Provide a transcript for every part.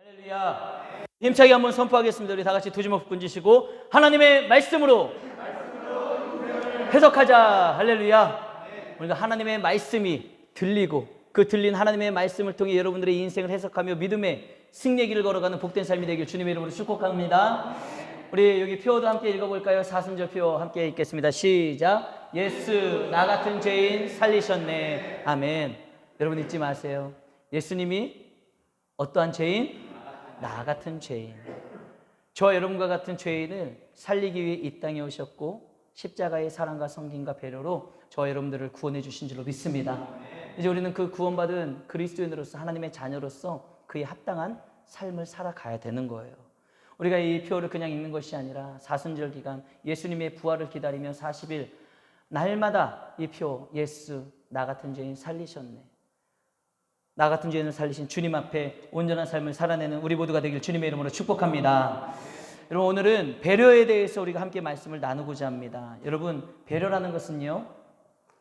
할렐루야. 힘차게 한번 선포하겠습니다. 우리 다 같이 두 주먹 꾼지시고 하나님의 말씀으로 해석하자. 할렐루야. 우리가 하나님의 말씀이 들리고 그 들린 하나님의 말씀을 통해 여러분들의 인생을 해석하며 믿음의 승리의 길을 걸어가는 복된 삶이 되길 주님의 이름으로 축복합니다. 우리 여기 표도 함께 읽어볼까요? 사순절 표 함께 읽겠습니다. 시작. 예수 나 같은 죄인 살리셨네. 아멘. 여러분 잊지 마세요. 예수님이 어떠한 죄인? 나 같은 죄인. 저와 여러분과 같은 죄인을 살리기 위해 이 땅에 오셨고 십자가의 사랑과 섬김과 배려로 저와 여러분들을 구원해 주신 줄로 믿습니다. 이제 우리는 그 구원받은 그리스도인으로서 하나님의 자녀로서 그에 합당한 삶을 살아가야 되는 거예요. 우리가 이 표를 그냥 읽는 것이 아니라 사순절 기간 예수님의 부활을 기다리며 40일 날마다 이 표 예수 나 같은 죄인 살리셨네. 나 같은 죄인을 살리신 주님 앞에 온전한 삶을 살아내는 우리 모두가 되길 주님의 이름으로 축복합니다. 여러분 오늘은 배려에 대해서 우리가 함께 말씀을 나누고자 합니다. 여러분 배려라는 것은요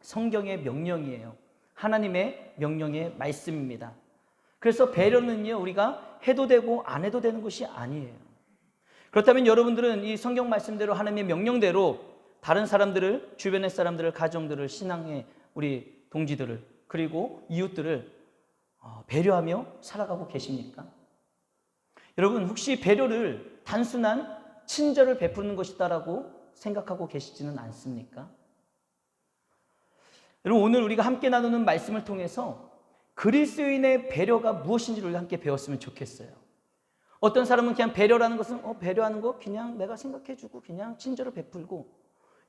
성경의 명령이에요. 하나님의 명령의 말씀입니다. 그래서 배려는요 우리가 해도 되고 안 해도 되는 것이 아니에요. 그렇다면 여러분들은 이 성경 말씀대로 하나님의 명령대로 다른 사람들을, 주변의 사람들을, 가정들을, 신앙의 우리 동지들을 그리고 이웃들을 배려하며 살아가고 계십니까? 여러분 혹시 배려를 단순한 친절을 베푸는 것이다라고 생각하고 계시지는 않습니까? 여러분 오늘 우리가 함께 나누는 말씀을 통해서 그리스도인의 배려가 무엇인지를 우리가 함께 배웠으면 좋겠어요. 어떤 사람은 그냥 배려라는 것은 배려하는 거 그냥 내가 생각해주고 그냥 친절을 베풀고,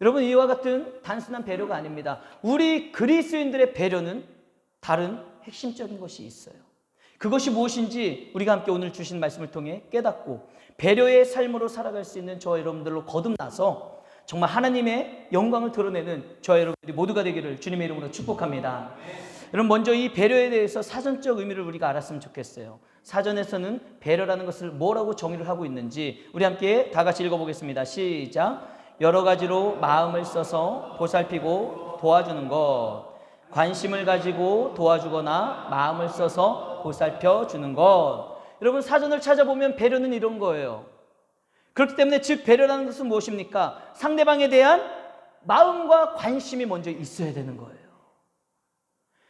여러분 이와 같은 단순한 배려가 아닙니다. 우리 그리스도인들의 배려는 다른 핵심적인 것이 있어요. 그것이 무엇인지 우리가 함께 오늘 주신 말씀을 통해 깨닫고 배려의 삶으로 살아갈 수 있는 저와 여러분들로 거듭나서 정말 하나님의 영광을 드러내는 저와 여러분들이 모두가 되기를 주님의 이름으로 축복합니다. 여러분 먼저 이 배려에 대해서 사전적 의미를 우리가 알았으면 좋겠어요. 사전에서는 배려라는 것을 뭐라고 정의를 하고 있는지 우리 함께 다 같이 읽어보겠습니다. 시작. 여러 가지로 마음을 써서 보살피고 도와주는 것, 관심을 가지고 도와주거나 마음을 써서 보살펴 주는 것. 여러분 사전을 찾아보면 배려는 이런 거예요. 그렇기 때문에 즉 배려라는 것은 무엇입니까? 상대방에 대한 마음과 관심이 먼저 있어야 되는 거예요.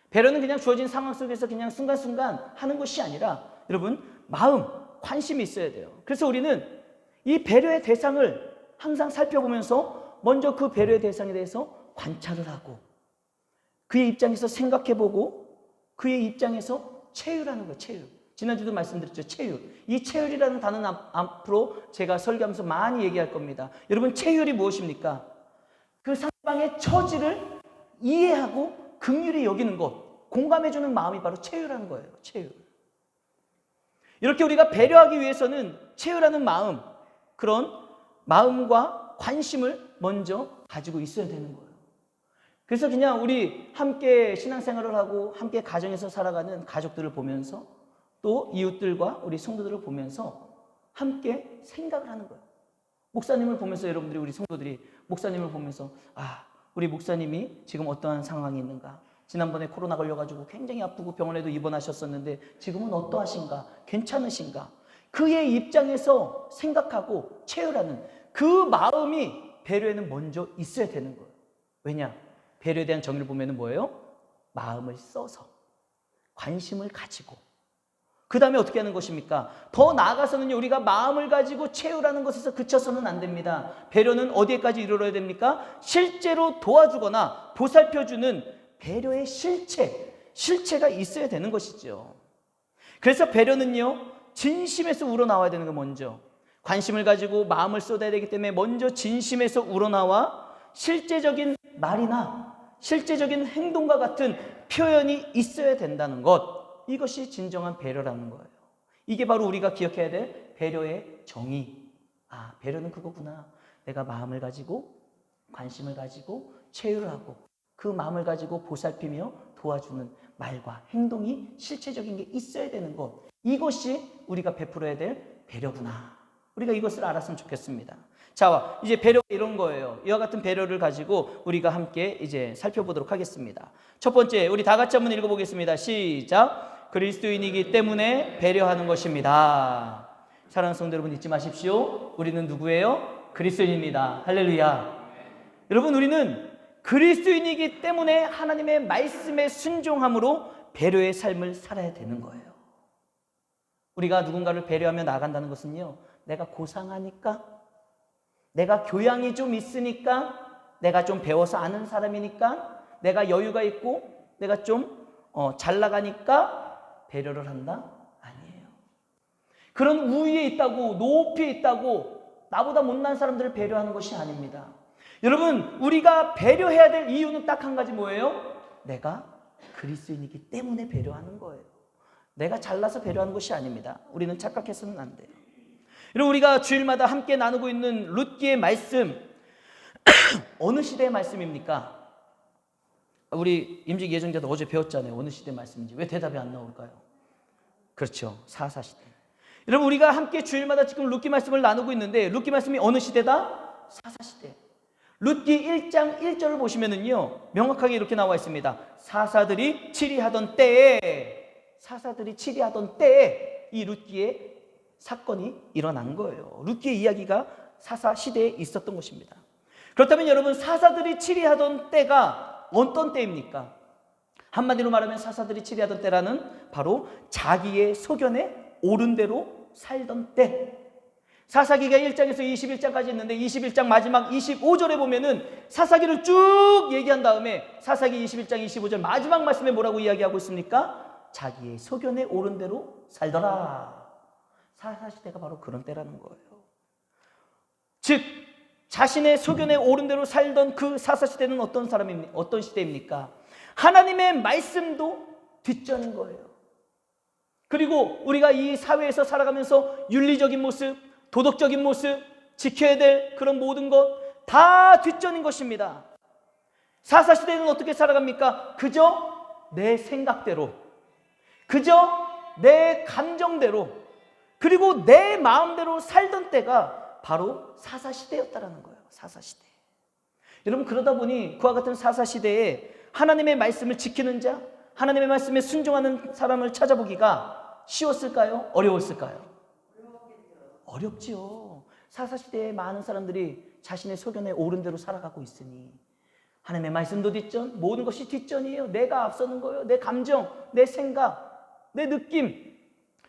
배려는 그냥 주어진 상황 속에서 그냥 순간순간 하는 것이 아니라 여러분 마음, 관심이 있어야 돼요. 그래서 우리는 이 배려의 대상을 항상 살펴보면서 먼저 그 배려의 대상에 대해서 관찰을 하고 그의 입장에서 생각해보고 그의 입장에서 체휼하는 거예요. 체휼. 지난주도 말씀드렸죠. 체휼. 이 체휼이라는 단어는 앞으로 제가 설교하면서 많이 얘기할 겁니다. 여러분 체휼이 무엇입니까? 그 상대방의 처지를 이해하고 긍휼히 여기는 것, 공감해주는 마음이 바로 체휼하는 거예요. 체휼. 이렇게 우리가 배려하기 위해서는 체휼하는 마음, 그런 마음과 관심을 먼저 가지고 있어야 되는 거예요. 그래서 그냥 우리 함께 신앙생활을 하고 함께 가정에서 살아가는 가족들을 보면서 또 이웃들과 우리 성도들을 보면서 함께 생각을 하는 거예요. 목사님을 보면서 여러분들이 우리 성도들이 목사님을 보면서 우리 목사님이 지금 어떠한 상황이 있는가? 지난번에 코로나 걸려가지고 굉장히 아프고 병원에도 입원하셨었는데 지금은 어떠하신가? 괜찮으신가? 그의 입장에서 생각하고 체휼하는 그 마음이 배려에는 먼저 있어야 되는 거예요. 왜냐? 배려에 대한 정의를 보면 뭐예요? 마음을 써서 관심을 가지고 그 다음에 어떻게 하는 것입니까? 더 나아가서는 우리가 마음을 가지고 체휼하는 것에서 그쳐서는 안 됩니다. 배려는 어디에까지 이르러야 됩니까? 실제로 도와주거나 보살펴주는 배려의 실체가 있어야 되는 것이죠. 그래서 배려는요 진심에서 우러나와야 되는 거. 먼저 관심을 가지고 마음을 쏟아야 되기 때문에 먼저 진심에서 우러나와 실제적인 말이나 실제적인 행동과 같은 표현이 있어야 된다는 것, 이것이 진정한 배려라는 거예요. 이게 바로 우리가 기억해야 될 배려의 정의. 배려는 그거구나. 내가 마음을 가지고 관심을 가지고 체휼을 하고 그 마음을 가지고 보살피며 도와주는 말과 행동이 실체적인 게 있어야 되는 것, 이것이 우리가 베풀어야 될 배려구나. 우리가 이것을 알았으면 좋겠습니다. 자, 이제 배려가 이런 거예요. 이와 같은 배려를 가지고 우리가 함께 이제 살펴보도록 하겠습니다. 첫 번째, 우리 다 같이 한번 읽어보겠습니다. 시작. 그리스도인이기 때문에 배려하는 것입니다. 사랑하는 성도 여러분, 잊지 마십시오. 우리는 누구예요? 그리스도인입니다. 할렐루야. 여러분, 우리는 그리스도인이기 때문에 하나님의 말씀에 순종함으로 배려의 삶을 살아야 되는 거예요. 우리가 누군가를 배려하며 나아간다는 것은요, 내가 고상하니까, 내가 교양이 좀 있으니까, 내가 좀 배워서 아는 사람이니까, 내가 여유가 있고 내가 좀 잘 나가니까 배려를 한다? 아니에요. 그런 우위에 있다고, 높이에 있다고 나보다 못난 사람들을 배려하는 것이 아닙니다. 여러분, 우리가 배려해야 될 이유는 딱 한 가지, 뭐예요? 내가 그리스도인이기 때문에 배려하는 거예요. 내가 잘나서 배려하는 것이 아닙니다. 우리는 착각해서는 안 돼요. 여러분, 우리가 주일마다 함께 나누고 있는 룻기의 말씀, 어느 시대의 말씀입니까? 우리 임직 예정자도 어제 배웠잖아요. 어느 시대 말씀인지. 왜 대답이 안 나올까요? 그렇죠, 사사시대. 여러분, 우리가 함께 주일마다 지금 룻기 말씀을 나누고 있는데, 룻기 말씀이 어느 시대다? 사사시대. 룻기 1장 1절을 보시면은요, 명확하게 이렇게 나와 있습니다. 사사들이 치리하던 때에 이 룻기의 사건이 일어난 거예요. 룻기의 이야기가 사사 시대에 있었던 것입니다. 그렇다면 여러분, 사사들이 치리하던 때가 어떤 때입니까? 한마디로 말하면 사사들이 치리하던 때라는 바로 자기의 소견에 옳은 대로 살던 때. 사사기가 1장에서 21장까지 있는데 21장 마지막 25절에 보면은 사사기를 쭉 얘기한 다음에 사사기 21장 25절 마지막 말씀에 뭐라고 이야기하고 있습니까? 자기의 소견에 옳은 대로 살더라. 사사시대가 바로 그런 때라는 거예요. 즉, 자신의 소견에 옳은 대로 살던 그 사사시대는 어떤 시대입니까? 하나님의 말씀도 뒷전인 거예요. 그리고 우리가 이 사회에서 살아가면서 윤리적인 모습, 도덕적인 모습, 지켜야 될 그런 모든 것 다 뒷전인 것입니다. 사사시대는 어떻게 살아갑니까? 그저 내 생각대로, 그저 내 감정대로, 그리고 내 마음대로 살던 때가 바로 사사시대였다라는 거예요. 사사시대. 여러분, 그러다 보니 그와 같은 사사시대에 하나님의 말씀을 지키는 자, 하나님의 말씀에 순종하는 사람을 찾아보기가 쉬웠을까요? 어려웠을까요? 어렵지요. 사사시대에 많은 사람들이 자신의 소견에 옳은 대로 살아가고 있으니 하나님의 말씀도 뒷전, 모든 것이 뒷전이에요. 내가 앞서는 거예요. 내 감정, 내 생각, 내 느낌.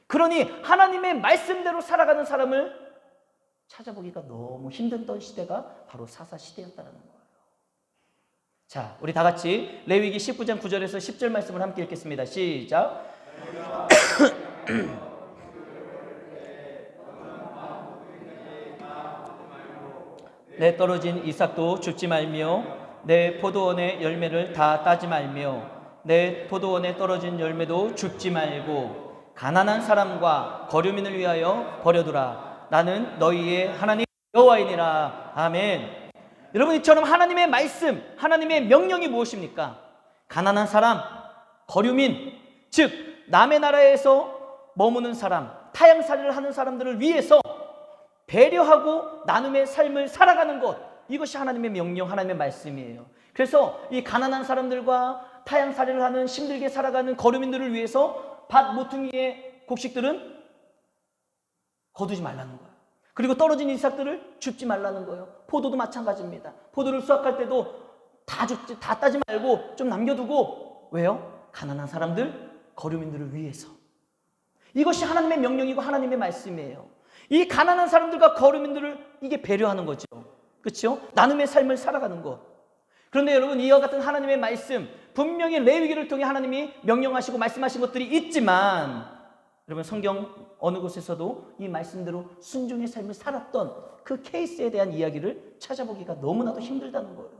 그러니 하나님의 말씀대로 살아가는 사람을 찾아보기가 너무 힘든 시대가 바로 사사시대였다는 거예요. 자, 우리 다 같이 레위기 19장 9절에서 10절 말씀을 함께 읽겠습니다. 시작. 내 떨어진 이삭도 줍지 말며 내 포도원의 열매를 다 따지 말며 내 포도원에 떨어진 열매도 줍지 말고 가난한 사람과 거류민을 위하여 버려두라. 나는 너희의 하나님 여호와이니라. 아멘. 여러분, 이처럼 하나님의 말씀, 하나님의 명령이 무엇입니까? 가난한 사람, 거류민, 즉 남의 나라에서 머무는 사람, 타향살이를 하는 사람들을 위해서 배려하고 나눔의 삶을 살아가는 것, 이것이 하나님의 명령, 하나님의 말씀이에요. 그래서 이 가난한 사람들과 타향살이를 하는 힘들게 살아가는 거류민들을 위해서 밭 모퉁이의 곡식들은 거두지 말라는 거예요. 그리고 떨어진 이삭들을 줍지 말라는 거예요. 포도도 마찬가지입니다. 포도를 수확할 때도 다 따지 말고 좀 남겨두고, 왜요? 가난한 사람들, 거류민들을 위해서. 이것이 하나님의 명령이고 하나님의 말씀이에요. 이 가난한 사람들과 거류민들을 이게 배려하는 거죠. 그렇죠? 나눔의 삶을 살아가는 것. 그런데 여러분, 이와 같은 하나님의 말씀, 분명히 레위기를 통해 하나님이 명령하시고 말씀하신 것들이 있지만, 여러분, 성경 어느 곳에서도 이 말씀대로 순종의 삶을 살았던 그 케이스에 대한 이야기를 찾아보기가 너무나도 힘들다는 거예요.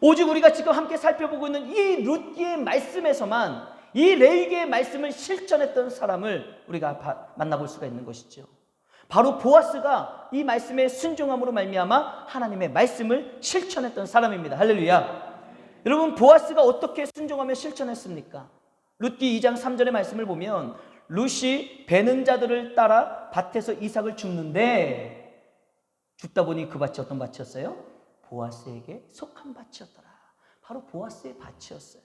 오직 우리가 지금 함께 살펴보고 있는 이 룻기의 말씀에서만 이 레위기의 말씀을 실천했던 사람을 우리가 만나볼 수가 있는 것이죠. 바로 보아스가 이 말씀에 순종함으로 말미암아 하나님의 말씀을 실천했던 사람입니다. 할렐루야. 여러분, 보아스가 어떻게 순종하며 실천했습니까? 룻기 2장 3절의 말씀을 보면 룻이 베는 자들을 따라 밭에서 이삭을 줍는데, 줍다 보니 그 밭이 어떤 밭이었어요? 보아스에게 속한 밭이었더라. 바로 보아스의 밭이었어요.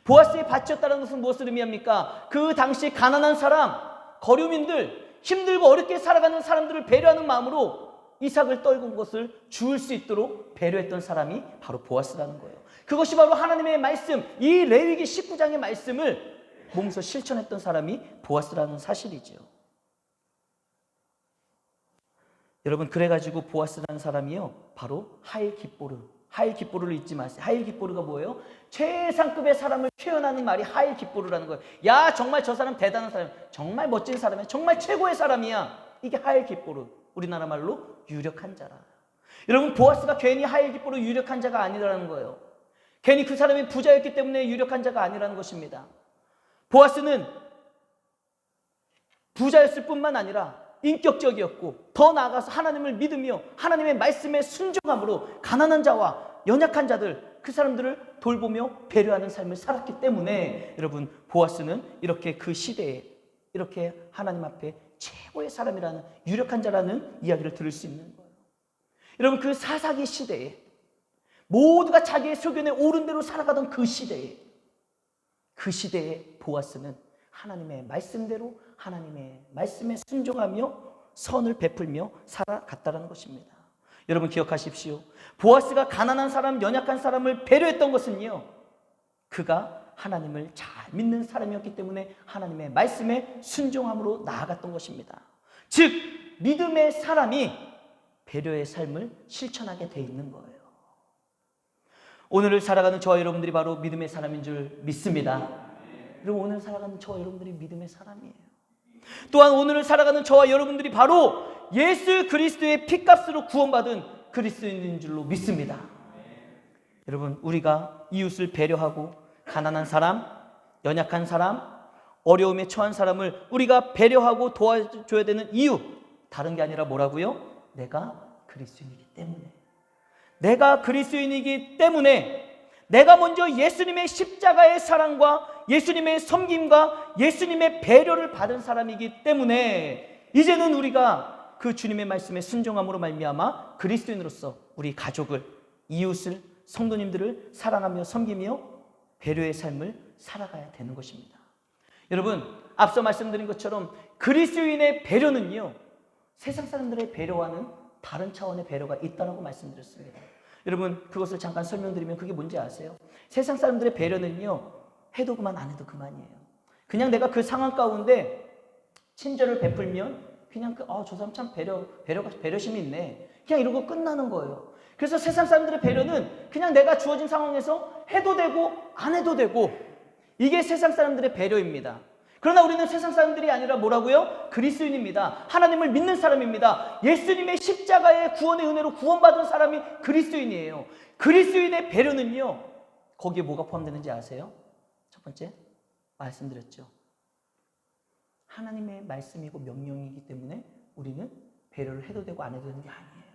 보아스에 바쳤다는 것은 무엇을 의미합니까? 그 당시 가난한 사람, 거류민들, 힘들고 어렵게 살아가는 사람들을 배려하는 마음으로 이삭을 떨군 것을 주울 수 있도록 배려했던 사람이 바로 보아스라는 거예요. 그것이 바로 하나님의 말씀, 이 레위기 19장의 말씀을 몸소 실천했던 사람이 보아스라는 사실이죠. 여러분, 그래가지고 보아스라는 사람이요, 바로 하일 기뽀르를 잊지 마세요. 하일 기뽀르가 뭐예요? 최상급의 사람을 표현하는 말이 하일 기뽀르라는 거예요. 야, 정말 저 사람 대단한 사람, 정말 멋진 사람이야, 정말 최고의 사람이야. 이게 하일 기뽀르, 우리나라 말로 유력한 자라. 여러분, 보아스가 괜히 하일 기뽀르 유력한 자가 아니라는 거예요. 괜히 그 사람이 부자였기 때문에 유력한 자가 아니라는 것입니다. 보아스는 부자였을 뿐만 아니라 인격적이었고, 더 나아가서 하나님을 믿으며 하나님의 말씀에 순종함으로 가난한 자와 연약한 자들, 그 사람들을 돌보며 배려하는 삶을 살았기 때문에 여러분, 보아스는 이렇게 그 시대에 이렇게 하나님 앞에 최고의 사람이라는, 유력한 자라는 이야기를 들을 수 있는 거예요. 여러분, 그 사사기 시대에 모두가 자기의 소견에 옳은 대로 살아가던 그 시대에 보아스는 하나님의 말씀대로 하나님의 말씀에 순종하며 선을 베풀며 살아갔다는 것입니다. 여러분, 기억하십시오. 보아스가 가난한 사람, 연약한 사람을 배려했던 것은요, 그가 하나님을 잘 믿는 사람이었기 때문에 하나님의 말씀에 순종함으로 나아갔던 것입니다. 즉, 믿음의 사람이 배려의 삶을 실천하게 돼 있는 거예요. 오늘을 살아가는 저와 여러분들이 바로 믿음의 사람인 줄 믿습니다. 그리고 오늘 살아가는 저와 여러분들이 믿음의 사람이에요. 또한 오늘을 살아가는 저와 여러분들이 바로 예수 그리스도의 피값으로 구원받은 그리스도인인 줄로 믿습니다. 여러분, 우리가 이웃을 배려하고 가난한 사람, 연약한 사람, 어려움에 처한 사람을 우리가 배려하고 도와줘야 되는 이유, 다른 게 아니라 뭐라고요? 내가 그리스도인이기 때문에. 내가 그리스도인이기 때문에 내가 먼저 예수님의 십자가의 사랑과 예수님의 섬김과 예수님의 배려를 받은 사람이기 때문에 이제는 우리가 그 주님의 말씀에 순종함으로 말미암아 그리스도인으로서 우리 가족을, 이웃을, 성도님들을 사랑하며 섬기며 배려의 삶을 살아가야 되는 것입니다. 여러분, 앞서 말씀드린 것처럼 그리스도인의 배려는요, 세상 사람들의 배려와는 다른 차원의 배려가 있다고 말씀드렸습니다. 여러분, 그것을 잠깐 설명드리면 그게 뭔지 아세요? 세상 사람들의 배려는요, 해도 그만 안 해도 그만이에요. 그냥 내가 그 상황 가운데 친절을 베풀면 그냥 저 사람 참 배려심이 있네, 그냥 이러고 끝나는 거예요. 그래서 세상 사람들의 배려는 그냥 내가 주어진 상황에서 해도 되고 안 해도 되고, 이게 세상 사람들의 배려입니다. 그러나 우리는 세상 사람들이 아니라 뭐라고요? 그리스도인입니다. 하나님을 믿는 사람입니다. 예수님의 십자가의 구원의 은혜로 구원받은 사람이 그리스도인이에요. 그리스도인의 배려는요, 거기에 뭐가 포함되는지 아세요? 첫 번째 말씀드렸죠. 하나님의 말씀이고 명령이기 때문에 우리는 배려를 해도 되고 안 해도 되는 게 아니에요.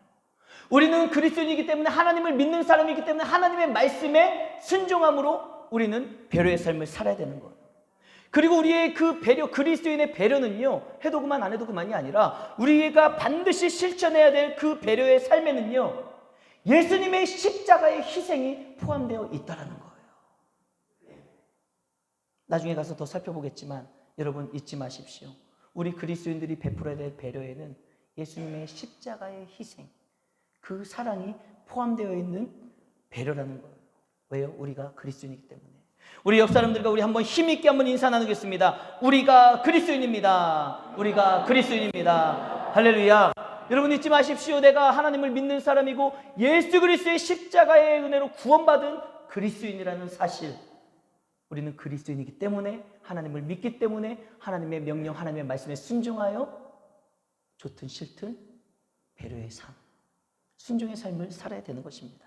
우리는 그리스도인이기 때문에, 하나님을 믿는 사람이기 때문에 하나님의 말씀에 순종함으로 우리는 배려의 삶을 살아야 되는 거예요. 그리고 우리의 그 배려, 그리스도인의 배려는요, 해도 그만 안 해도 그만이 아니라 우리가 반드시 실천해야 될 그 배려의 삶에는요, 예수님의 십자가의 희생이 포함되어 있다는 거예요. 나중에 가서 더 살펴보겠지만 여러분, 잊지 마십시오. 우리 그리스도인들이 베풀어야 될 배려에는 예수님의 십자가의 희생, 그 사랑이 포함되어 있는 배려라는 거예요. 왜요? 우리가 그리스도인이기 때문에. 우리 옆 사람들과 우리 한번 힘있게 한번 인사 나누겠습니다. 우리가 그리스도인입니다. 우리가 그리스도인입니다. 할렐루야. 여러분, 잊지 마십시오. 내가 하나님을 믿는 사람이고 예수 그리스도의 십자가의 은혜로 구원받은 그리스도인이라는 사실, 우리는 그리스도인이기 때문에, 하나님을 믿기 때문에 하나님의 명령, 하나님의 말씀에 순종하여 좋든 싫든 배려의 삶, 순종의 삶을 살아야 되는 것입니다.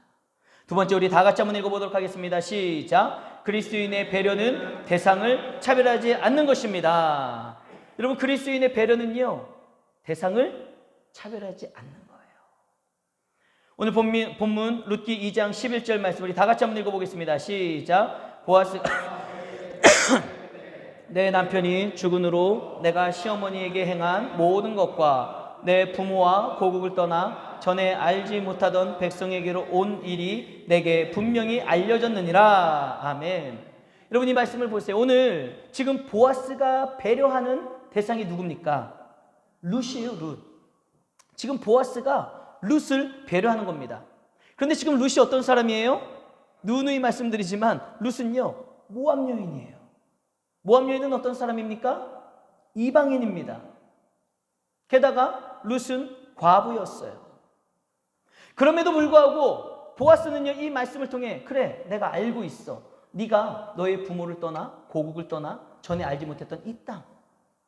두 번째, 우리 다 같이 한번 읽어보도록 하겠습니다. 시작. 그리스도인의 배려는 대상을 차별하지 않는 것입니다. 여러분, 그리스도인의 배려는요, 대상을 차별하지 않는 거예요. 오늘 본문 룻기 2장 11절 말씀 우리 다 같이 한번 읽어보겠습니다. 시작. 보아스 내 남편이 죽은 후로 내가 시어머니에게 행한 모든 것과 내 부모와 고국을 떠나 전에 알지 못하던 백성에게로 온 일이 내게 분명히 알려졌느니라. 아멘. 여러분 이 말씀을 보세요. 오늘 지금 보아스가 배려하는 대상이 누굽니까? 룻이에요. 룻. 지금 보아스가 룻을 배려하는 겁니다. 그런데 지금 룻이 어떤 사람이에요? 누누이 말씀드리지만 룻은요 모압 여인이에요. 모압 여인은 어떤 사람입니까? 이방인입니다. 게다가 룻은 과부였어요. 그럼에도 불구하고 보아스는요 이 말씀을 통해 그래 내가 알고 있어. 네가 너의 부모를 떠나 고국을 떠나 전에 알지 못했던 이 땅,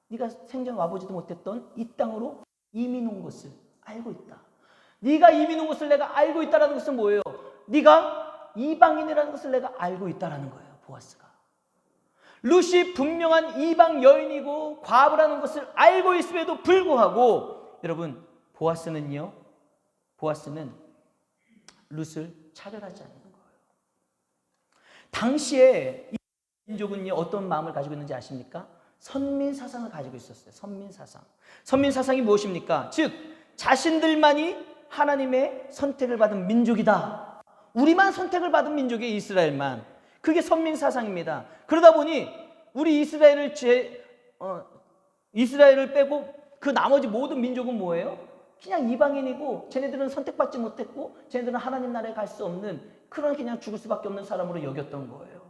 네가 생전 와보지도 못했던 이 땅으로 이민 온 것을 알고 있다. 네가 이민 온 것을 내가 알고 있다는 것은 뭐예요? 네가 이방인이라는 것을 내가 알고 있다는 거예요. 보아스가. 룻이 분명한 이방 여인이고 과부라는 것을 알고 있음에도 불구하고 여러분 보아스는 룻을 차별하지 않는 거예요. 당시에 이 민족은요 어떤 마음을 가지고 있는지 아십니까? 선민사상을 가지고 있었어요. 선민사상. 선민사상이 무엇입니까? 즉 자신들만이 하나님의 선택을 받은 민족이다. 우리만 선택을 받은 민족이 이스라엘만. 그게 선민사상입니다. 그러다 보니 우리 이스라엘을 빼고 그 나머지 모든 민족은 뭐예요? 그냥 이방인이고 쟤네들은 선택받지 못했고 쟤네들은 하나님 나라에 갈 수 없는 그런 그냥 죽을 수밖에 없는 사람으로 여겼던 거예요.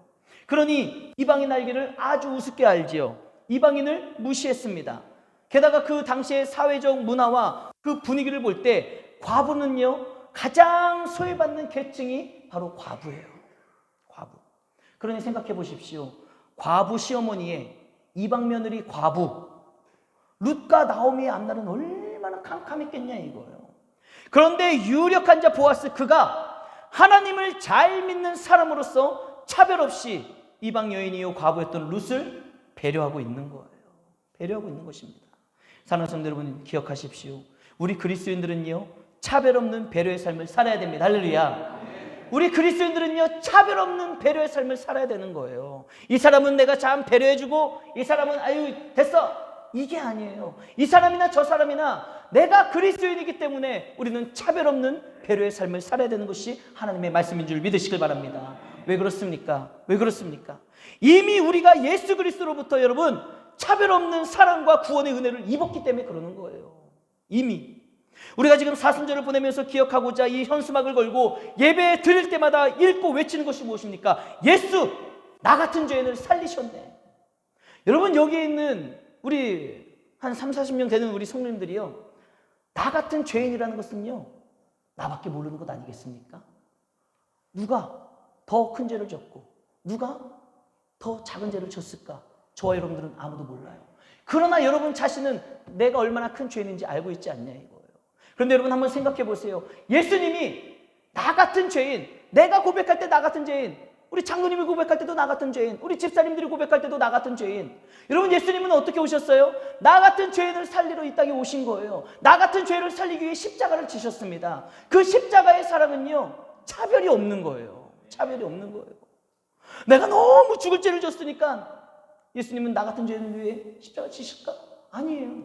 그러니 이방인 알기를 아주 우습게 알지요. 이방인을 무시했습니다. 게다가 그 당시의 사회적 문화와 그 분위기를 볼 때 과부는요 가장 소외받는 계층이 바로 과부예요. 과부. 그러니 생각해 보십시오. 과부 시어머니의 이방 며느리 과부 룻과 나오미의 앞날은 얼마나 캄캄했겠냐 이거예요. 그런데 유력한 자 보아스 그가 하나님을 잘 믿는 사람으로서 차별 없이 이방 여인이요 과부였던 룻을 배려하고 있는 거예요. 배려하고 있는 것입니다. 사랑하는 성도 여러분 기억하십시오. 우리 그리스도인들은요 차별 없는 배려의 삶을 살아야 됩니다. 할렐루야. 우리 그리스도인들은요 차별 없는 배려의 삶을 살아야 되는 거예요. 이 사람은 내가 참 배려해주고 이 사람은 아유 됐어 이게 아니에요. 이 사람이나 저 사람이나 내가 그리스도인이기 때문에 우리는 차별 없는 배려의 삶을 살아야 되는 것이 하나님의 말씀인 줄 믿으시길 바랍니다. 왜 그렇습니까? 왜 그렇습니까? 이미 우리가 예수 그리스도로부터 여러분 차별 없는 사랑과 구원의 은혜를 입었기 때문에 그러는 거예요. 이미 우리가 지금 사순절을 보내면서 기억하고자 이 현수막을 걸고 예배 드릴 때마다 읽고 외치는 것이 무엇입니까? 예수 나 같은 죄인을 살리셨네. 여러분 여기에 있는 우리 한 30-40명 되는 우리 성도님들이요 나 같은 죄인이라는 것은요 나밖에 모르는 것 아니겠습니까? 누가 더 큰 죄를 졌고 누가 더 작은 죄를 졌을까? 저와 여러분들은 아무도 몰라요. 그러나 여러분 자신은 내가 얼마나 큰 죄인인지 알고 있지 않냐 이거예요. 그런데 여러분 한번 생각해 보세요. 예수님이 나 같은 죄인, 내가 고백할 때 나 같은 죄인, 우리 장로님이 고백할 때도 나 같은 죄인, 우리 집사님들이 고백할 때도 나 같은 죄인. 여러분 예수님은 어떻게 오셨어요? 나 같은 죄인을 살리러 이 땅에 오신 거예요. 나 같은 죄를 살리기 위해 십자가를 지셨습니다. 그 십자가의 사랑은요 차별이 없는 거예요. 차별이 없는 거예요. 내가 너무 죽을 죄를 졌으니까 예수님은 나 같은 죄인을 위해 십자가 지실까? 아니에요.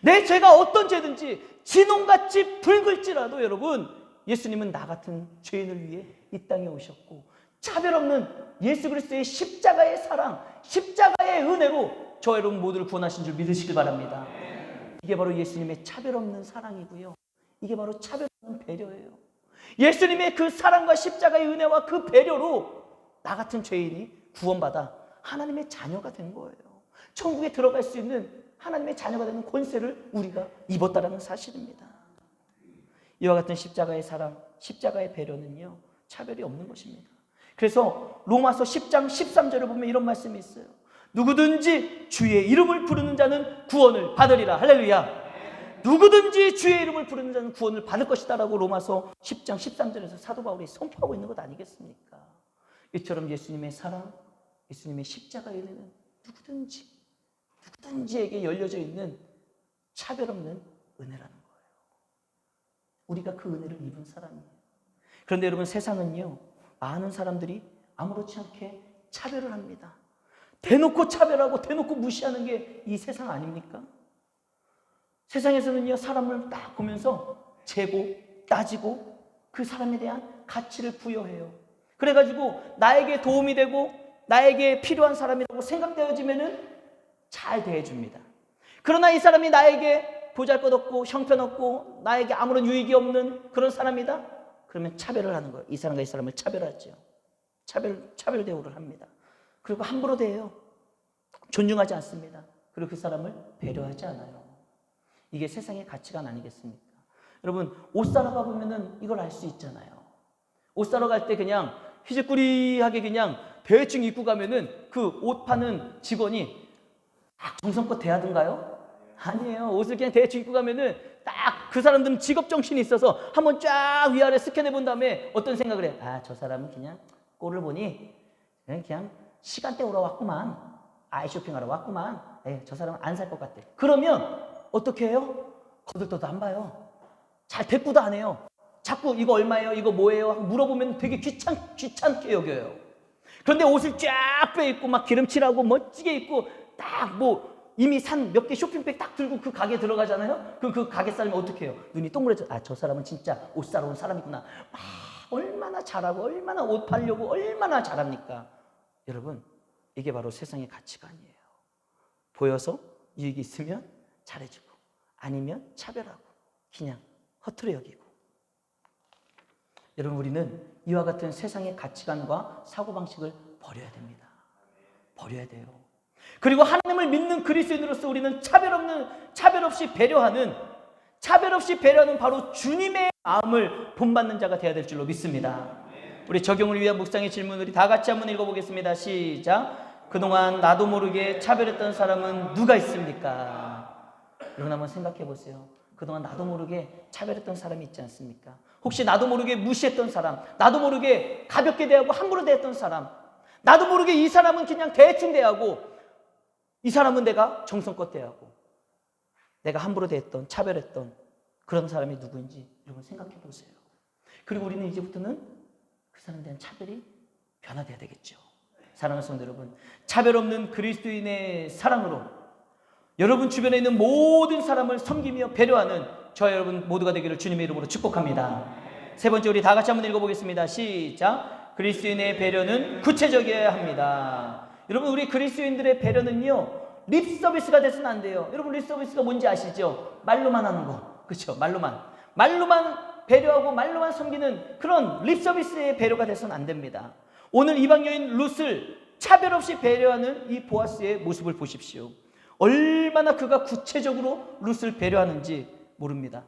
내 죄가 어떤 죄든지 진홍같이 붉을지라도 여러분 예수님은 나 같은 죄인을 위해 이 땅에 오셨고 차별 없는 예수 그리스도의 십자가의 사랑, 십자가의 은혜로 저 여러분 모두를 구원하신 줄 믿으시길 바랍니다. 이게 바로 예수님의 차별 없는 사랑이고요. 이게 바로 차별 없는 배려예요. 예수님의 그 사랑과 십자가의 은혜와 그 배려로 나 같은 죄인이 구원받아 하나님의 자녀가 된 거예요. 천국에 들어갈 수 있는 하나님의 자녀가 되는 권세를 우리가 입었다는 사실입니다. 이와 같은 십자가의 사랑, 십자가의 배려는요 차별이 없는 것입니다. 그래서 로마서 10장 13절을 보면 이런 말씀이 있어요. 누구든지 주의 이름을 부르는 자는 구원을 받으리라. 할렐루야. 누구든지 주의 이름을 부르는 자는 구원을 받을 것이다 라고 로마서 10장 13절에서 사도 바울이 선포하고 있는 것 아니겠습니까? 이처럼 예수님의 사랑, 예수님의 십자가의 은혜는 누구든지에게 열려져 있는 차별 없는 은혜라는 거예요. 우리가 그 은혜를 입은 사람이에요. 그런데 여러분 세상은요 많은 사람들이 아무렇지 않게 차별을 합니다. 대놓고 차별하고 대놓고 무시하는 게 이 세상 아닙니까? 세상에서는요 사람을 딱 보면서 재고 따지고 그 사람에 대한 가치를 부여해요. 그래가지고 나에게 도움이 되고 나에게 필요한 사람이라고 생각되어지면은 잘 대해줍니다. 그러나 이 사람이 나에게 보잘것없고 형편없고 나에게 아무런 유익이 없는 그런 사람이다? 그러면 차별을 하는 거예요. 이 사람과 이 사람을 차별하죠. 차별 대우를 합니다. 그리고 함부로 대해요. 존중하지 않습니다. 그리고 그 사람을 배려하지 않아요. 이게 세상의 가치관 아니겠습니까? 여러분, 옷 사러 가보면은 이걸 알 수 있잖아요. 옷 사러 갈 때 그냥 휘적거리하게 그냥 대충 입고 가면은 그 옷 파는 직원이 정성껏 대하던가요? 아니에요. 옷을 그냥 대충 입고 가면은 딱 그 사람들은 직업 정신이 있어서 한번 쫙 위아래 스캔해 본 다음에 어떤 생각을 해? 아, 저 사람은 그냥 꼴을 보니 그냥 시간 때우러 왔구만. 아이 쇼핑하러 왔구만. 저 사람은 안 살 것 같아. 그러면 어떻게 해요? 거들떠도 안 봐요. 잘 대꾸도 안 해요. 자꾸 이거 얼마예요? 이거 뭐예요? 물어보면 되게 귀찮게 여겨요. 그런데 옷을 쫙 빼입고 막 기름칠하고 멋지게 입고 딱 뭐 이미 산 몇 개 쇼핑백 딱 들고 그 가게 들어가잖아요. 그럼 그 가게 사람이 어떻게 해요? 눈이 동그래져. 아, 저 사람은 진짜 옷 사러 온 사람이구나. 얼마나 잘하고 얼마나 옷 팔려고 얼마나 잘합니까? 여러분, 이게 바로 세상의 가치관이에요. 보여서 이익이 있으면 잘해주고 아니면 차별하고 그냥 허투루 여기고. 여러분, 우리는 이와 같은 세상의 가치관과 사고방식을 버려야 됩니다. 버려야 돼요. 그리고 하나님을 믿는 그리스도인으로서 우리는 차별 없이 배려하는 바로 주님의 마음을 본받는 자가 되어야 될 줄로 믿습니다. 우리 적용을 위한 묵상의 질문 우리 다 같이 한번 읽어보겠습니다. 시작. 그동안 나도 모르게 차별했던 사람은 누가 있습니까? 여러분 한번 생각해 보세요. 그동안 나도 모르게 차별했던 사람이 있지 않습니까? 혹시 나도 모르게 무시했던 사람, 나도 모르게 가볍게 대하고 함부로 대했던 사람, 나도 모르게 이 사람은 그냥 대충 대하고 이 사람은 내가 정성껏 대하고 내가 함부로 대했던, 차별했던 그런 사람이 누구인지 여러분 생각해 보세요. 그리고 우리는 이제부터는 그 사람에 대한 차별이 변화돼야 되겠죠. 사랑하는 성도 여러분, 차별 없는 그리스도인의 사랑으로 여러분 주변에 있는 모든 사람을 섬기며 배려하는 저와 여러분 모두가 되기를 주님의 이름으로 축복합니다. 세 번째 우리 다 같이 한번 읽어보겠습니다. 시작. 그리스도인의 배려는 구체적이어야 합니다. 여러분, 우리 그리스도인들의 배려는요 립 서비스가 돼서는 안 돼요. 여러분, 립 서비스가 뭔지 아시죠? 말로만 하는 거, 그렇죠? 말로만 배려하고 말로만 섬기는 그런 립 서비스의 배려가 돼서는 안 됩니다. 오늘 이방 여인 룻을 차별 없이 배려하는 이 보아스의 모습을 보십시오. 얼마나 그가 구체적으로 룻을 배려하는지 모릅니다.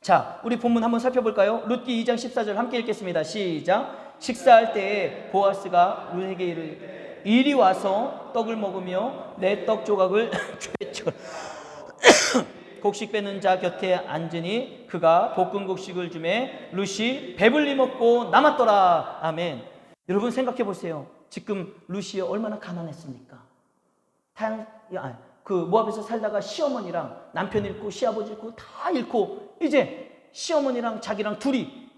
자, 우리 본문 한번 살펴볼까요? 룻기 2장 14절 함께 읽겠습니다. 시작. 식사할 때에 보아스가 룻에게 이르되 이리 와서 떡을 먹으며 내 떡 조각을 쬐쳐 곡식 빼는 자 곁에 앉으니 그가 볶은 곡식을 주매 룻이 배불리 먹고 남았더라. 아멘. 여러분 생각해 보세요. 지금 룻이 얼마나 가난했습니까? 그 모압에서 살다가 시어머니랑 남편 잃고 시아버지 잃고 다 잃고 이제 시어머니랑 자기랑 둘이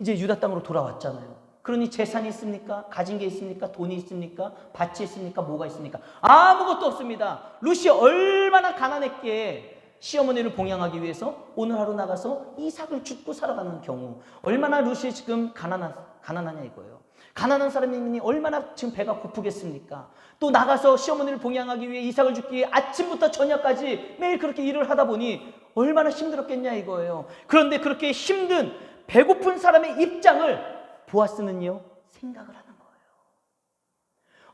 이제 유다 땅으로 돌아왔잖아요. 그러니 재산이 있습니까? 가진 게 있습니까? 돈이 있습니까? 밭이 있습니까? 뭐가 있습니까? 아무것도 없습니다. 룻이 얼마나 가난했기에 시어머니를 봉양하기 위해서 오늘 하루 나가서 이삭을 줍고 살아가는 경우 얼마나 룻이 지금 가난하냐 이거예요. 가난한 사람이니 얼마나 지금 배가 고프겠습니까? 또 나가서 시어머니를 봉양하기 위해 이삭을 줍기 위해 아침부터 저녁까지 매일 그렇게 일을 하다 보니 얼마나 힘들었겠냐 이거예요. 그런데 그렇게 힘든 배고픈 사람의 입장을 보아스는요 생각을 하는 거예요.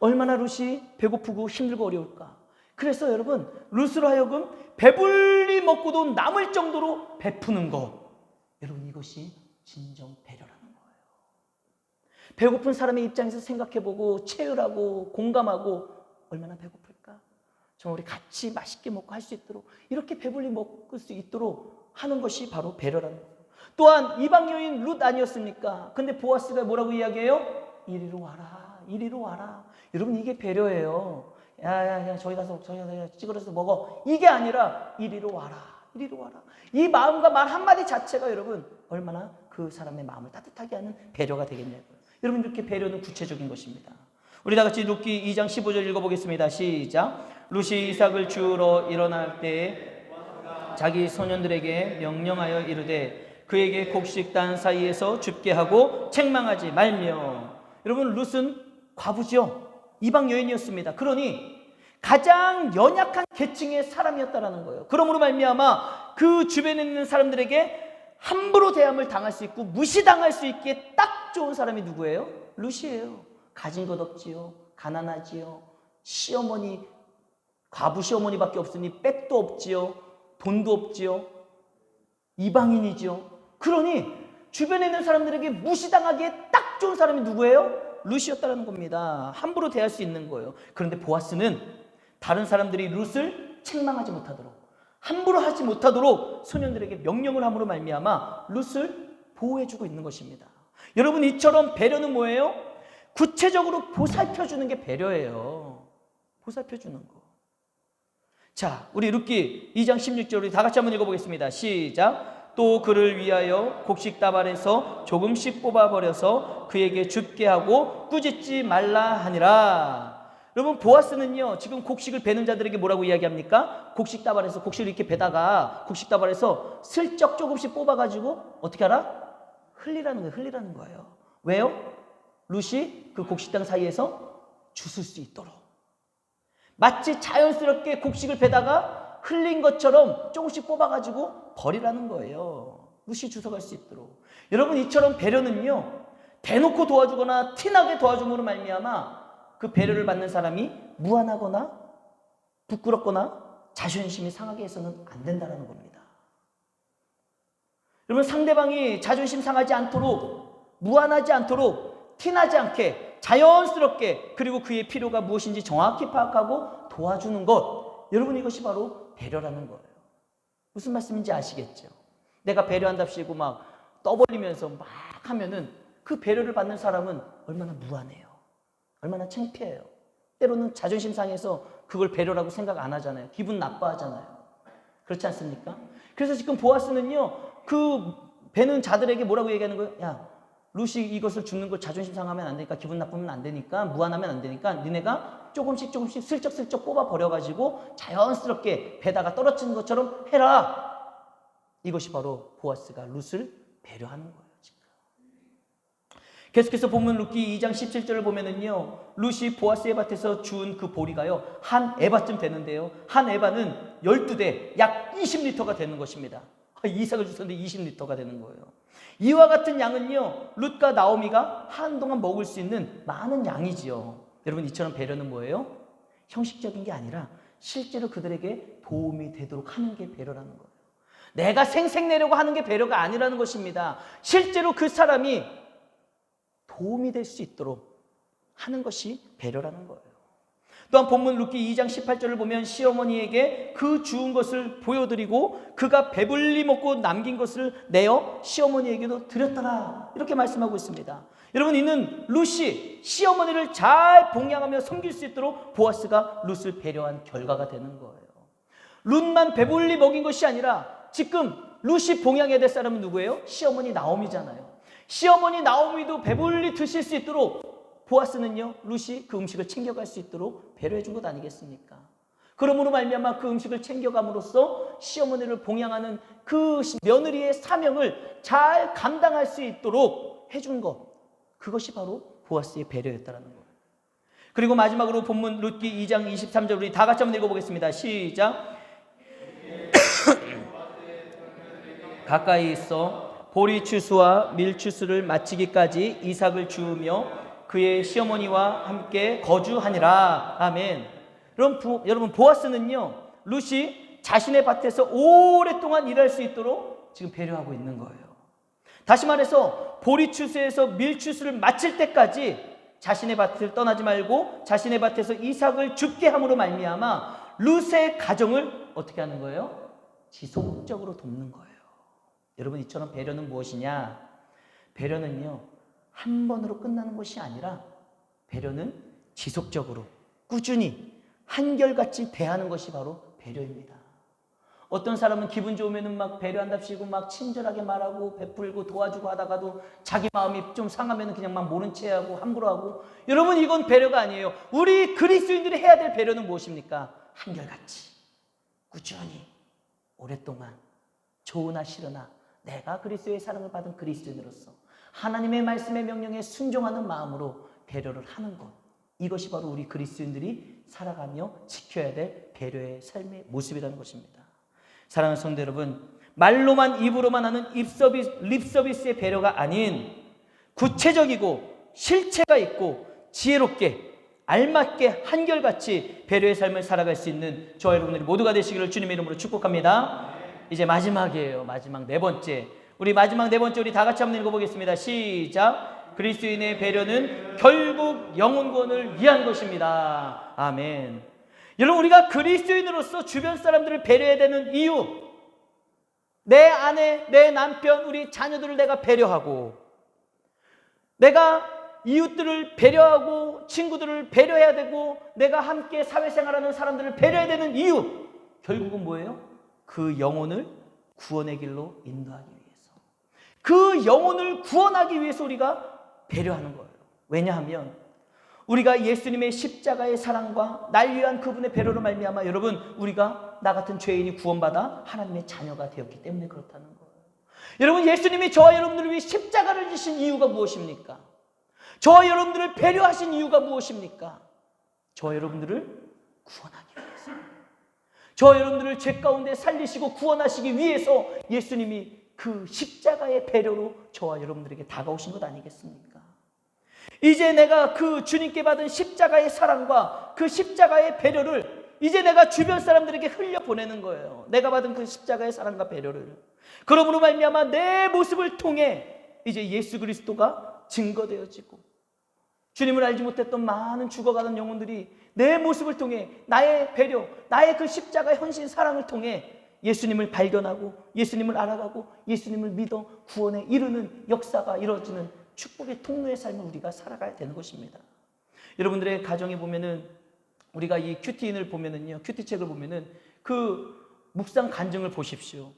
얼마나 룻이 배고프고 힘들고 어려울까. 그래서 여러분 룻으로 하여금 배불리 먹고도 남을 정도로 베푸는 것, 여러분 이것이 진정 배려라는 거예요. 배고픈 사람의 입장에서 생각해보고 체휼하고 공감하고 얼마나 배고플까. 정말 우리 같이 맛있게 먹고 할 수 있도록 이렇게 배불리 먹을 수 있도록 하는 것이 바로 배려라는 거예요. 또한 이방 여인 룻 아니었습니까? 근데 보아스가 뭐라고 이야기해요? 이리로 와라, 이리로 와라. 여러분 이게 배려예요. 야 저기 가서 찌그러서 먹어. 이게 아니라 이리로 와라, 이리로 와라. 이 마음과 말 한마디 자체가 여러분 얼마나 그 사람의 마음을 따뜻하게 하는 배려가 되겠냐고요. 여러분 이렇게 배려는 구체적인 것입니다. 우리 다 같이 룻기 2장 15절 읽어보겠습니다. 시작. 룻이 이삭을 주우러 일어날 때에 자기 소년들에게 명령하여 이르되 그에게 곡식단 사이에서 줍게 하고 책망하지 말며. 여러분 룻은 과부죠. 이방 여인이었습니다. 그러니 가장 연약한 계층의 사람이었다라는 거예요. 그러므로 말미암아 그 주변에 있는 사람들에게 함부로 대함을 당할 수 있고 무시당할 수 있기에 딱 좋은 사람이 누구예요? 룻이에요. 가진 것 없지요. 가난하지요. 시어머니, 과부 시어머니밖에 없으니 백도 없지요. 돈도 없지요. 이방인이죠. 그러니 주변에 있는 사람들에게 무시당하기에 딱 좋은 사람이 누구예요? 룻이었다는 겁니다. 함부로 대할 수 있는 거예요. 그런데 보아스는 다른 사람들이 룻을 책망하지 못하도록, 함부로 하지 못하도록 소년들에게 명령을 함으로 말미암아 룻을 보호해주고 있는 것입니다. 여러분, 이처럼 배려는 뭐예요? 구체적으로 보살펴주는 게 배려예요. 보살펴주는 거. 자, 우리 룻기 2장 16절 우리 다 같이 한번 읽어보겠습니다. 시작. 또 그를 위하여 곡식 다발에서 조금씩 뽑아버려서 그에게 줍게 하고 꾸짖지 말라 하니라. 여러분, 보아스는요 지금 곡식을 베는 자들에게 뭐라고 이야기합니까? 곡식 다발에서 곡식을 이렇게 베다가 곡식 다발에서 슬쩍 조금씩 뽑아가지고 어떻게 하라? 흘리라는 거예요. 흘리라는 거예요. 왜요? 룻이 그 곡식당 사이에서 주술 수 있도록, 마치 자연스럽게 곡식을 베다가 흘린 것처럼 조금씩 뽑아가지고 버리라는 거예요. 룻이 주워갈 수 있도록. 여러분, 이처럼 배려는요 대놓고 도와주거나 티나게 도와줌으로 말미암아 그 배려를 받는 사람이 무안하거나 부끄럽거나 자존심이 상하게 해서는 안 된다는 겁니다. 여러분, 상대방이 자존심 상하지 않도록, 무안하지 않도록, 티나지 않게 자연스럽게, 그리고 그의 필요가 무엇인지 정확히 파악하고 도와주는 것, 여러분, 이것이 바로 배려라는 거예요. 무슨 말씀인지 아시겠죠? 내가 배려한답시고 막 떠벌리면서 막 하면은 그 배려를 받는 사람은 얼마나 무안해요. 얼마나 창피해요. 때로는 자존심 상해서 그걸 배려라고 생각 안 하잖아요. 기분 나빠하잖아요. 그렇지 않습니까? 그래서 지금 보아스는요 그 배는 자들에게 뭐라고 얘기하는 거예요? 야, 룻이 이것을 줍는 걸 자존심 상하면 안 되니까, 기분 나쁘면 안 되니까, 무안하면 안 되니까 니네가 조금씩 슬쩍슬쩍 뽑아 버려가지고 자연스럽게 배다가 떨어지는 것처럼 해라. 이것이 바로 보아스가 룻을 배려하는 거예요. 지금. 계속해서 보면 룻기 2장 17절을 보면은요 룻이 보아스의 밭에서 주운 그 보리가요 한 에바쯤 되는데요, 한 에바는 12대 약 20리터가 되는 것입니다. 이삭을 주셨는데 20리터가 되는 거예요. 이와 같은 양은요 룻과 나오미가 한동안 먹을 수 있는 많은 양이지요. 여러분, 이처럼 배려는 뭐예요? 형식적인 게 아니라 실제로 그들에게 도움이 되도록 하는 게 배려라는 거예요. 내가 생색내려고 하는 게 배려가 아니라는 것입니다. 실제로 그 사람이 도움이 될 수 있도록 하는 것이 배려라는 거예요. 또한 본문 룻기 2장 18절을 보면 시어머니에게 그 주운 것을 보여드리고 그가 배불리 먹고 남긴 것을 내어 시어머니에게도 드렸더라, 이렇게 말씀하고 있습니다. 여러분, 이는 룻이 시어머니를 잘 봉양하며 섬길 수 있도록 보아스가 룻을 배려한 결과가 되는 거예요. 룻만 배불리 먹인 것이 아니라 지금 룻이 봉양해야 될 사람은 누구예요? 시어머니 나오미잖아요. 시어머니 나오미도 배불리 드실 수 있도록 보아스는요 룻이 그 음식을 챙겨갈 수 있도록 배려해 준 것 아니겠습니까? 그러므로 말미암아 그 음식을 챙겨감으로써 시어머니를 봉양하는 그 며느리의 사명을 잘 감당할 수 있도록 해준 것, 그것이 바로 보아스의 배려였다는 거예요. 그리고 마지막으로 본문 룻기 2장 23절 우리 다 같이 한번 읽어보겠습니다. 시작. 가까이 있어 보리 추수와 밀 추수를 마치기까지 이삭을 주우며 그의 시어머니와 함께 거주하니라. 아멘. 여러분, 보아스는요 룻이 자신의 밭에서 오랫동안 일할 수 있도록 지금 배려하고 있는 거예요. 다시 말해서 보리 추수에서 밀 추수를 마칠 때까지 자신의 밭을 떠나지 말고 자신의 밭에서 이삭을 줍게 함으로 말미암아 룻의 가정을 어떻게 하는 거예요? 지속적으로 돕는 거예요. 여러분, 이처럼 배려는 무엇이냐? 배려는요 한 번으로 끝나는 것이 아니라 배려는 지속적으로 꾸준히 한결같이 대하는 것이 바로 배려입니다. 어떤 사람은 기분 좋으면 막 배려한답시고 막 친절하게 말하고 베풀고 도와주고 하다가도 자기 마음이 좀 상하면 그냥 막 모른 채 하고 함부로 하고, 여러분, 이건 배려가 아니에요. 우리 그리스도인들이 해야 될 배려는 무엇입니까? 한결같이 꾸준히 오랫동안 좋으나 싫으나 내가 그리스도의 사랑을 받은 그리스도인으로서 하나님의 말씀의 명령에 순종하는 마음으로 배려를 하는 것, 이것이 바로 우리 그리스도인들이 살아가며 지켜야 될 배려의 삶의 모습이라는 것입니다. 사랑하는 성도 여러분, 말로만 입으로만 하는 립서비스의 배려가 아닌 구체적이고 실체가 있고 지혜롭게 알맞게 한결같이 배려의 삶을 살아갈 수 있는 저와 여러분들이 모두가 되시기를 주님의 이름으로 축복합니다. 이제 마지막이에요. 마지막 네 번째. 우리 마지막 네 번째 우리 다 같이 한번 읽어보겠습니다. 시작. 그리스도인의 배려는 결국 영혼 구원을 위한 것입니다. 아멘. 여러분, 우리가 그리스도인으로서 주변 사람들을 배려해야 되는 이유, 내 아내, 내 남편, 우리 자녀들을 내가 배려하고, 내가 이웃들을 배려하고 친구들을 배려해야 되고, 내가 함께 사회생활하는 사람들을 배려해야 되는 이유, 결국은 뭐예요? 그 영혼을 구원의 길로 인도하기 위해서, 그 영혼을 구원하기 위해서 우리가 배려하는 거예요. 왜냐하면 우리가 예수님의 십자가의 사랑과 날 위한 그분의 배려로 말미암아 여러분, 우리가 나 같은 죄인이 구원받아 하나님의 자녀가 되었기 때문에 그렇다는 거예요. 여러분, 예수님이 저와 여러분들을 위해 십자가를 지신 이유가 무엇입니까? 저와 여러분들을 배려하신 이유가 무엇입니까? 저와 여러분들을 구원하기 위해서, 저와 여러분들을 죄 가운데 살리시고 구원하시기 위해서 예수님이 그 십자가의 배려로 저와 여러분들에게 다가오신 것 아니겠습니까? 이제 내가 그 주님께 받은 십자가의 사랑과 그 십자가의 배려를 이제 내가 주변 사람들에게 흘려보내는 거예요. 내가 받은 그 십자가의 사랑과 배려를. 그러므로 말미암아 내 모습을 통해 이제 예수 그리스도가 증거되어지고, 주님을 알지 못했던 많은 죽어가는 영혼들이 내 모습을 통해 나의 배려, 나의 그 십자가의 헌신 사랑을 통해 예수님을 발견하고 예수님을 알아가고 예수님을 믿어 구원에 이르는 역사가 이루어지는 축복의 통로의 삶을 우리가 살아가야 되는 것입니다. 여러분들의 가정에 보면은, 우리가 이 큐티인을 보면은요, 큐티책을 보면은 그 묵상 간증을 보십시오.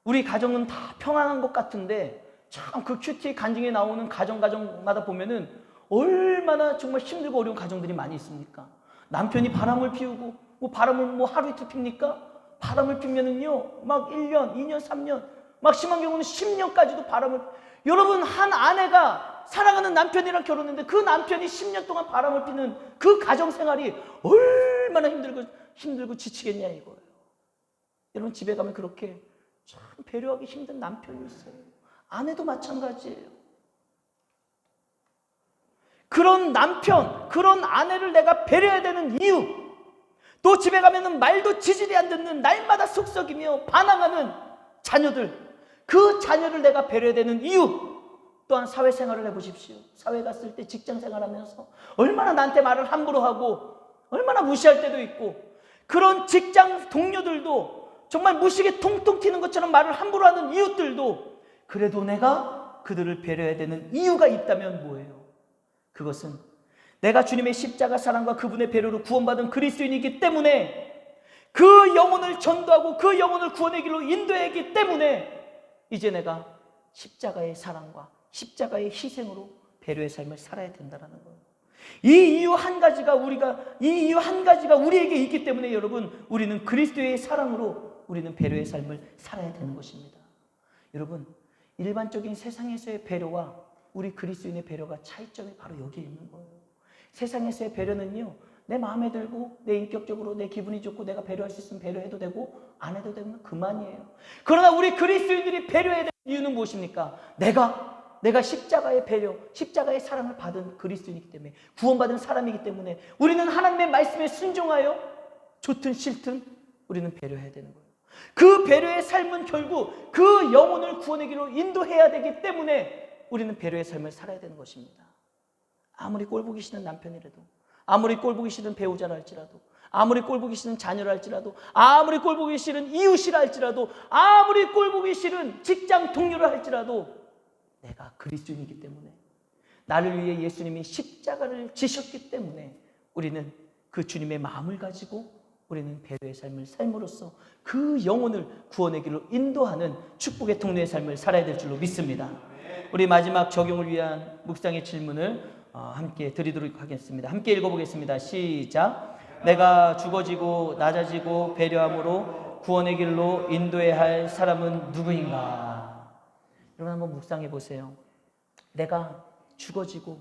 우리 가정은 다 평안한 것 같은데 참 그 큐티 간증에 나오는 가정마다 보면은 얼마나 정말 힘들고 어려운 가정들이 많이 있습니까? 남편이 바람을 피우고 바람을 하루 이틀 핍니까? 바람을 피면은요 막 1년, 2년, 3년, 막 심한 경우는 10년까지도 바람을. 여러분, 한 아내가 사랑하는 남편이랑 결혼했는데 그 남편이 10년 동안 바람을 피는 그 가정생활이 얼마나 힘들고 지치겠냐 이거예요. 여러분, 집에 가면 그렇게 참 배려하기 힘든 남편이 있어요. 아내도 마찬가지예요. 그런 남편, 그런 아내를 내가 배려해야 되는 이유, 또 집에 가면은 말도 지질이 안 듣는, 날마다 속썩이며 반항하는 자녀들, 그 자녀를 내가 배려해야 되는 이유, 또한 사회생활을 해보십시오. 사회 갔을 때 직장생활하면서 얼마나 나한테 말을 함부로 하고 얼마나 무시할 때도 있고, 그런 직장 동료들도 정말 무식에 통통 튀는 것처럼 말을 함부로 하는 이웃들도, 그래도 내가 그들을 배려해야 되는 이유가 있다면 뭐예요? 그것은 내가 주님의 십자가 사랑과 그분의 배려로 구원받은 그리스도인이기 때문에, 그 영혼을 전도하고 그 영혼을 구원의 길로 인도해야 하기 때문에 이제 내가 십자가의 사랑과 십자가의 희생으로 배려의 삶을 살아야 된다는 거예요. 이 이유 한 가지가 우리에게 있기 때문에 여러분, 우리는 그리스도의 사랑으로 우리는 배려의 삶을 살아야 되는 것입니다. 여러분, 일반적인 세상에서의 배려와 우리 그리스도인의 배려가 차이점이 바로 여기에 있는 거예요. 세상에서의 배려는요, 내 마음에 들고 내 인격적으로 내 기분이 좋고 내가 배려할 수 있으면 배려해도 되고 안 해도 되면 그만이에요. 그러나 우리 그리스도인들이 배려해야 되는 이유는 무엇입니까? 내가 십자가의 배려, 십자가의 사랑을 받은 그리스도인이기 때문에, 구원받은 사람이기 때문에 우리는 하나님의 말씀에 순종하여 좋든 싫든 우리는 배려해야 되는 거예요. 그 배려의 삶은 결국 그 영혼을 구원의 길로 인도해야 되기 때문에 우리는 배려의 삶을 살아야 되는 것입니다. 아무리 꼴보기 싫은 남편이라도, 아무리 꼴보기 싫은 배우자라 할지라도, 아무리 꼴보기 싫은 자녀라 할지라도, 아무리 꼴보기 싫은 이웃이라 할지라도, 아무리 꼴보기 싫은 직장 동료라 할지라도, 내가 그리스도인이기 때문에, 나를 위해 예수님이 십자가를 지셨기 때문에 우리는 그 주님의 마음을 가지고 우리는 배려의 삶을 삶으로써 그 영혼을 구원의 길로 인도하는 축복의 통로의 삶을 살아야 될 줄로 믿습니다. 우리 마지막 적용을 위한 묵상의 질문을 함께 드리도록 하겠습니다. 함께 읽어보겠습니다. 시작. 내가 죽어지고 낮아지고 배려함으로 구원의 길로 인도해야 할 사람은 누구인가? 여러분, 한번 묵상해 보세요. 내가 죽어지고,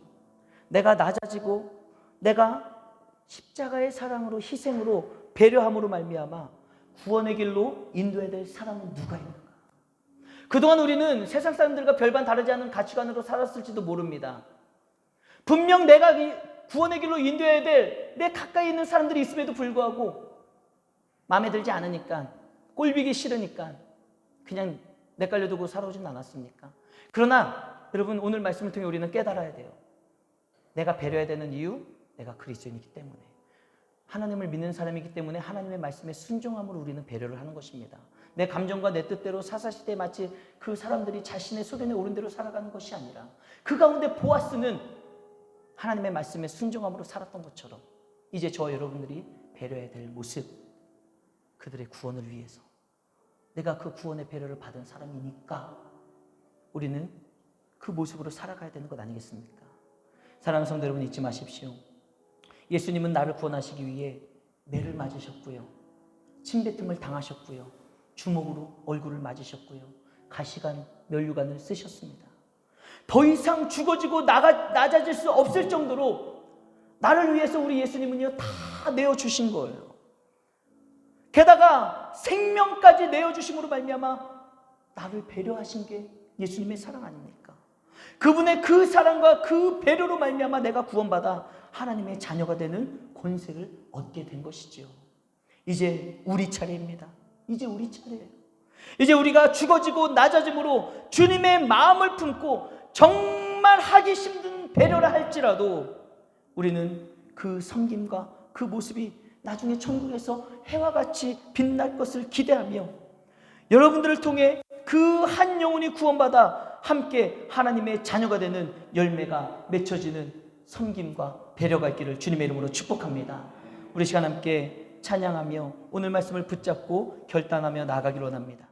내가 낮아지고, 내가 십자가의 사랑으로, 희생으로, 배려함으로 말미암아 구원의 길로 인도해야 될 사람은 누가 있는가? 그동안 우리는 세상 사람들과 별반 다르지 않은 가치관으로 살았을지도 모릅니다. 분명 내가 구원의 길로 인도해야 될 내 가까이 있는 사람들이 있음에도 불구하고 마음에 들지 않으니까, 꼴비기 싫으니까 그냥 내깔려두고 살아오진 않았습니까? 그러나 여러분, 오늘 말씀을 통해 우리는 깨달아야 돼요. 내가 배려해야 되는 이유, 내가 그리스도인이기 때문에, 하나님을 믿는 사람이기 때문에 하나님의 말씀에 순종함으로 우리는 배려를 하는 것입니다. 내 감정과 내 뜻대로 사사시대에 마치 그 사람들이 자신의 소견에 오른 대로 살아가는 것이 아니라 그 가운데 보아스는 하나님의 말씀에 순종함으로 살았던 것처럼 이제 저와 여러분들이 배려해야 될 모습, 그들의 구원을 위해서 내가 그 구원의 배려를 받은 사람이니까 우리는 그 모습으로 살아가야 되는 것 아니겠습니까? 사랑하는 성도 여러분, 잊지 마십시오. 예수님은 나를 구원하시기 위해 매를 맞으셨고요, 침뱉음을 당하셨고요, 주먹으로 얼굴을 맞으셨고요, 가시관, 면류관을 쓰셨습니다. 더 이상 죽어지고 낮아질 수 없을 정도로 나를 위해서 우리 예수님은요 다 내어주신 거예요. 게다가 생명까지 내어주심으로 말미암아 나를 배려하신 게 예수님의 사랑 아닙니까? 그분의 그 사랑과 그 배려로 말미암아 내가 구원받아 하나님의 자녀가 되는 권세를 얻게 된 것이죠. 이제 우리 차례입니다. 이제 우리 차례예요. 이제 우리가 죽어지고 낮아짐으로 주님의 마음을 품고 정말 하기 힘든 배려를 할지라도 우리는 그 섬김과 그 모습이 나중에 천국에서 해와 같이 빛날 것을 기대하며 여러분들을 통해 그 한 영혼이 구원받아 함께 하나님의 자녀가 되는 열매가 맺혀지는 섬김과 배려가 있기를 주님의 이름으로 축복합니다. 우리 시간 함께 찬양하며 오늘 말씀을 붙잡고 결단하며 나아가기를 원합니다.